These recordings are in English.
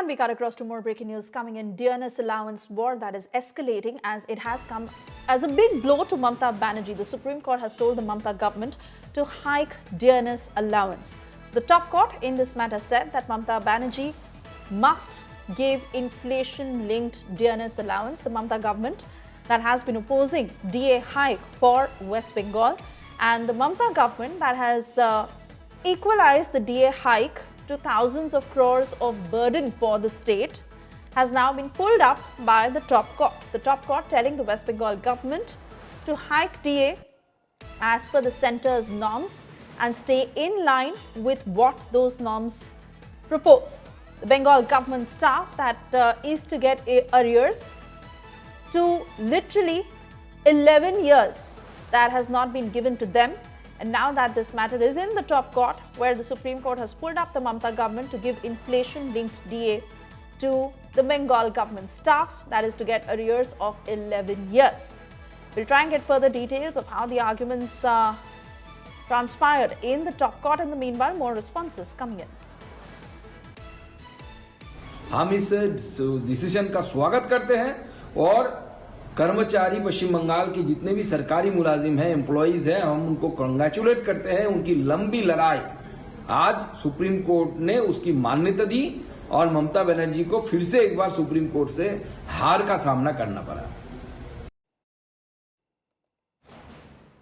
And we cut across to more breaking news coming in. Dearness Allowance war that is escalating as it has come as a big blow to Mamata Banerjee. The Supreme Court has told the Mamata government to hike Dearness Allowance. The top court in this matter said that Mamata Banerjee must give inflation-linked Dearness Allowance. The Mamata government that has been opposing DA hike for West Bengal, and the Mamata government that has equalized the DA hike to thousands of crores of burden for the state has now been pulled up by the top court. The top court telling the West Bengal government to hike DA as per the centre's norms and stay in line with what those norms propose. The Bengal government staff that is to get arrears to literally 11 years that has not been given to them. And now that this matter is in the top court, where the Supreme Court has pulled up the Mamata government to give inflation-linked DA to the Bengal government staff, that is to get arrears of 11 years. We'll try and get further details of how the arguments transpired in the top court. In the meanwhile, more responses coming in. हम इस decision का स्वागत करते हैं और कर्मचारी पश्चिम बंगाल के जितने भी सरकारी मुलाजिम हैं, एम्प्लॉइज हैं, हम उनको कांग्रेचुलेट करते हैं। उनकी लंबी लड़ाई आज सुप्रीम कोर्ट ने उसकी मान्यता दी और ममता बनर्जी को फिर से एक बार सुप्रीम कोर्ट से हार का सामना करना पड़ा।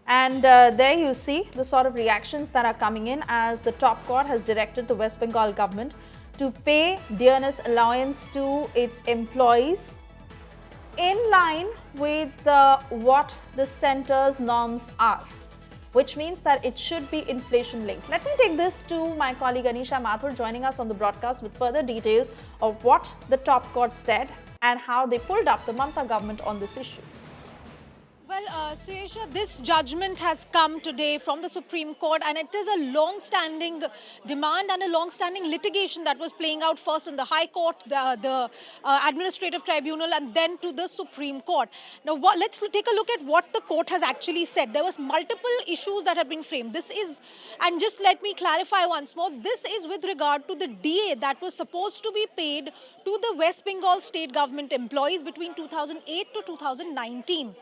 And there you see the sort of reactions that are coming in as the top court has directed the West Bengal government to pay Dearness Allowance to its employees in line with what the centre's norms are, which means that it should be inflation linked. Let me take this to my colleague Anisha Mathur joining us on the broadcast with further details of what the top court said and how they pulled up the Mamata government on this issue. Well, Suesha, this judgment has come today from the Supreme Court, and it is a long-standing demand and a long-standing litigation that was playing out first in the High Court, the Administrative Tribunal, and then to the Supreme Court. Now, let's take a look at what the court has actually said. There was multiple issues that have been framed. This is, and just let me clarify once more, this is with regard to the DA that was supposed to be paid to the West Bengal state government employees between 2008 to 2019.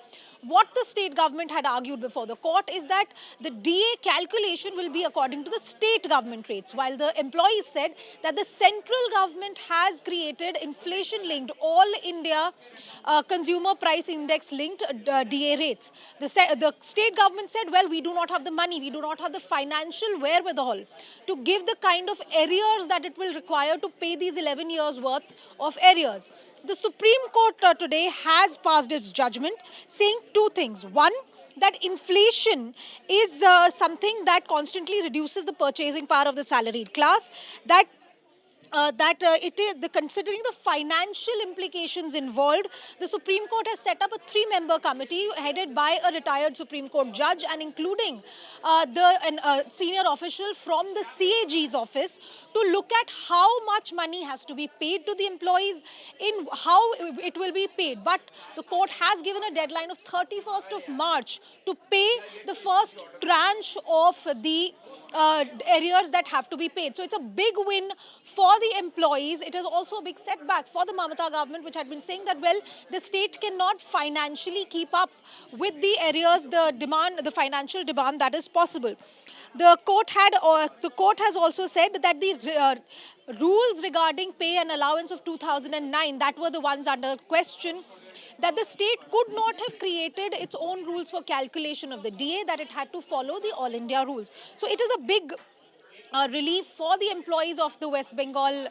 What the state government had argued before the court is that the DA calculation will be according to the state government rates, while the employees said that the central government has created inflation-linked, all India consumer price index-linked DA rates. The state government said, well, we do not have the money, we do not have the financial wherewithal to give the kind of arrears that it will require to pay these 11 years worth of arrears. The Supreme Court today has passed its judgment saying two things. One, that inflation is something that constantly reduces the purchasing power of the salaried class, that considering the financial implications involved, the Supreme Court has set up a three-member committee headed by a retired Supreme Court judge and including the senior official from the CAG's office to look at how much money has to be paid to the employees, in how it will be paid. But the court has given a deadline of 31st of March to pay the first tranche of the arrears that have to be paid. So it's a big win for the employees. It is also a big setback for the Mamata government, which had been saying that, well, the state cannot financially keep up with the arrears, the financial demand that is possible. The court has also said that the rules regarding pay and allowance of 2009, that were the ones under question, that the state could not have created its own rules for calculation of the DA, that it had to follow the All India rules. So it is a big relief for the employees of the West Bengal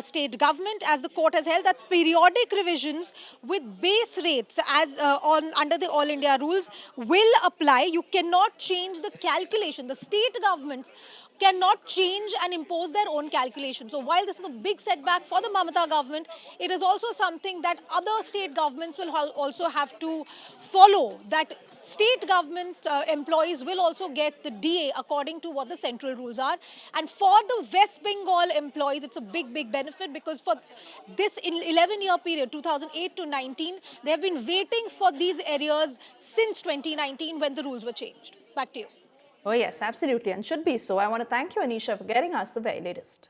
state government, as the court has held that periodic revisions with base rates as under the All India rules will apply. You cannot change the calculation. The state governments cannot change and impose their own calculation. So while this is a big setback for the Mamata government, it is also something that other state governments will also have to follow, that state government employees will also get the DA according to what the central rules are. And for the West Bengal employees, it's a big benefit, because for this 11-year period, 2008 to 19, they have been waiting for these arrears since 2019 when the rules were changed. Back to you. Oh yes, absolutely, and should be so. I want to thank you, Anisha, for getting us the very latest.